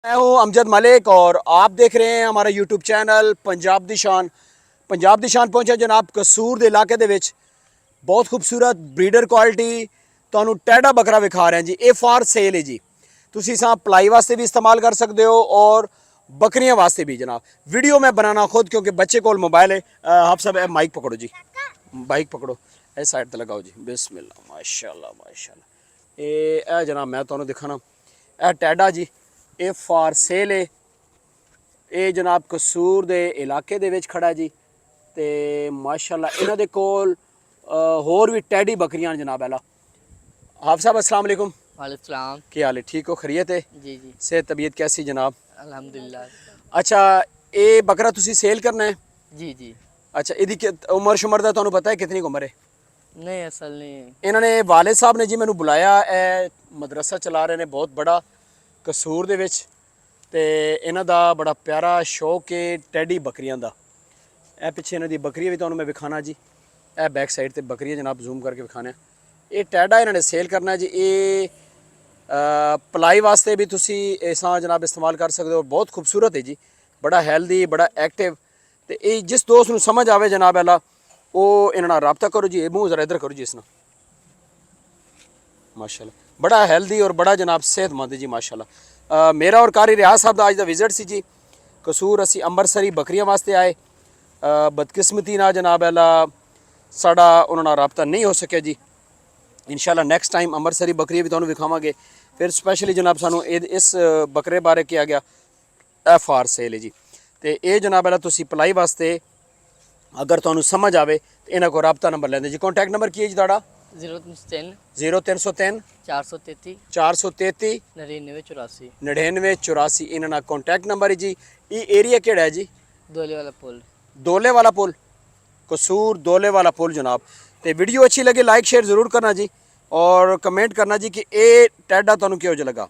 मैं हूं अमजद मलिक और आप देख रहे हैं हमारा यूट्यूब चैनल पंजाब दी शान। पंजाब दी शान पहुंचे जनाब कसूर ਦੇ ਇਲਾਕੇ ਦੇ ਵਿੱਚ ਬਹੁਤ ਖੂਬਸੂਰਤ ਬਰੀਡਰ ਕੁਆਲਿਟੀ ਤੁਹਾਨੂੰ ਟੈਡਾ ਬੱਕਰਾ ਵਿਖਾ ਰਹੇ ਹਾਂ ਜੀ। ਇਹ ਫਾਰ ਸੇਲ ਹੈ ਜੀ। ਤੁਸੀਂ ਸਾਂ ਪਲਾਈ ਵਾਸਤੇ भी इस्तेमाल कर सकते हो और बकरियां वास्ते भी जनाब। वीडियो मैं बनाना खुद क्योंकि बच्चे को मोबाइल है। आप सब माइक पकड़ो जी, माइक पकड़ो, इस साइड ते लगाओ जी। बिस्मिल्लाह माशाल्लाह माशाल्लाह। ये जनाब मैं ਤੁਹਾਨੂੰ ਦਿਖਾਣਾ ਇਹ ਟੈਡਾ ਜੀ। ਇਹ ਫਾਰ ਸੇਲ ਹੈ। ਇਹ ਜਨਾਬ ਕਸੂਰ ਦੇ ਇਲਾਕੇ ਦੇ ਵਿੱਚ ਖੜਾ ਜੀ ਤੇ ਮਾਸ਼ਾਅੱਲਾ ਇਹਨਾਂ ਦੇ ਕੋਲ ਹੋਰ ਵੀ ਟੈਡੀ ਬੱਕਰੀਆਂ ਜਨਾਬ। ਐਲਾ हाफ साहब अस्सलाम वालेकुम। वालेकुम सलाम। क्या हाल है? ठीक हो? खैरियत है? जी जी सेहत तबीयत कैसी जनाब? अल्हम्दुलिल्लाह। अच्छा ये बकरा तुसी सेल करना है? जी जी। अच्छा ਇਹਦੀ ਉਮਰ ਸ਼ੁਮਰ ਦਾ ਤੁਹਾਨੂੰ ਪਤਾ ਹੈ ਕਿੰਨੀ ਉਮਰ ਹੈ? नहीं असल नहीं। ਇਹਨਾਂ ਨੇ ਵਾਲਿਦ ਸਾਹਿਬ ਨੇ ਜੀ ਮੈਨੂੰ ਬੁਲਾਇਆ। ਇਹ ਮਦਰਸਾ ਚਲਾ ਰਹੇ ਨੇ ਬਹੁਤ ਬੜਾ ਕਸੂਰ ਦੇ ਵਿੱਚ ਤੇ ਇਹਨਾਂ ਦਾ ਬੜਾ ਪਿਆਰਾ ਸ਼ੌਕ ਹੈ ਟੈਡੀ ਬੱਕਰੀਆਂ ਦਾ। ਇਹ ਪਿੱਛੇ ਇਹਨਾਂ ਦੀ ਬੱਕਰੀਆਂ ਵੀ ਤੁਹਾਨੂੰ ਮੈਂ ਵਿਖਾਣਾ ਜੀ। ਇਹ ਬੈਕ ਸਾਈਡ ਤੇ ਬੱਕਰੀਆਂ ਜਨਾਬ ਜ਼ੂਮ ਕਰਕੇ ਵਿਖਾਣਾ। ਇਹ ਟੈਡਾ ਇਹਨਾਂ ਨੇ ਸੇਲ ਕਰਨਾ ਜੀ। ਇਹ ਪਲਾਈ ਵਾਸਤੇ ਵੀ ਤੁਸੀਂ ਇਸਾਂ ਜਨਾਬ ਇਸਤੇਮਾਲ ਕਰ ਸਕਦੇ ਹੋ। ਬਹੁਤ ਖੂਬਸੂਰਤ ਹੈ ਜੀ, ਬੜਾ ਹੈਲਦੀ, ਬੜਾ ਐਕਟਿਵ। ਤੇ ਇਹ ਜਿਸ ਦੋਸਤ ਨੂੰ ਸਮਝ ਆਵੇ ਜਨਾਬ ਅੱਲਾ ਉਹ ਇਹਨਾਂ ਨਾਲ ਰਾਬਤਾ ਕਰੋ ਜੀ। ਇਹ ਮੂੰਹ ਜ਼ਰਾ ਇਧਰ ਕਰੋ ਜੀ। ਇਸ ਨਾਲ ਮਾਸ਼ਾਅੱਲਾ ਬੜਾ ਹੈਲਦੀ ਔਰ ਬੜਾ ਜਨਾਬ ਸਿਹਤਮੰਦ ਜੀ ਮਾਸ਼ਾਅੱਲਾ। ਮੇਰਾ ਔਰ ਕਾਰੀ ਰਿਆਜ਼ ਸਾਹਿਬ ਦਾ ਅੱਜ ਦਾ ਵਿਜ਼ਿਟ ਸੀ ਜੀ ਕਸੂਰ। ਅਸੀਂ ਅੰਮ੍ਰਿਤਸਰੀ ਬੱਕਰੀਆਂ ਵਾਸਤੇ ਆਏ। ਬਦਕਿਸਮਤੀ ਨਾਲ ਜਨਾਬ ਅੱਲਾ ਸਾਡਾ ਉਹਨਾਂ ਨਾਲ ਰਾਬਤਾ ਨਹੀਂ ਹੋ ਸਕਿਆ ਜੀ। इंशाल्लाह नेक्स्ट टाइम ਅੰਮ੍ਰਿਤਸਰੀ ਬੱਕਰੀ ਵੀ ਤੁਹਾਨੂੰ ਵਿਖਾਵਾਂਗੇ। ਫਿਰ ਸਪੈਸ਼ਲੀ ਜਨਾਬ ਸਾਨੂੰ ਇਸ ਬੱਕਰੇ ਬਾਰੇ ਕਿਹਾ ਗਿਆ ਇਹ ਫਾਰ ਸੇਲ ਹੈ ਜੀ। ਤੇ ਇਹ ਜਨਾਬ ਵਾਲਾ ਤੁਸੀਂ ਪਲਾਈ ਵਾਸਤੇ ਅਗਰ ਤੁਹਾਨੂੰ ਸਮਝ ਆਵੇ ਤੇ ਇਹਨਾਂ ਕੋਲ ਰਾਬਤਾ ਨੰਬਰ ਲੈਂਦੇ ਜੀ। ਕੰਟੈਕਟ ਨੰਬਰ ਕੀ ਹੈ ਜੀ ਤੁਹਾਡਾ? 0303 0303 433 433 9984 9984 ਇਹਨਾਂ ਨਾਲ ਕੰਟੈਕਟ ਨੰਬਰ ਹੈ ਜੀ। ਇਹ ਏਰੀਆ ਕਿਹੜਾ ਹੈ ਜੀ? दोले वाला पुल। दोले वाला पुल, कसूर दोले वाला पुल जनाब। तो वीडियो अच्छी लगे लाइक शेयर ज़रूर करना जी और कमेंट करना जी कि ये टैडा तुहानू किहो जिहा लगा।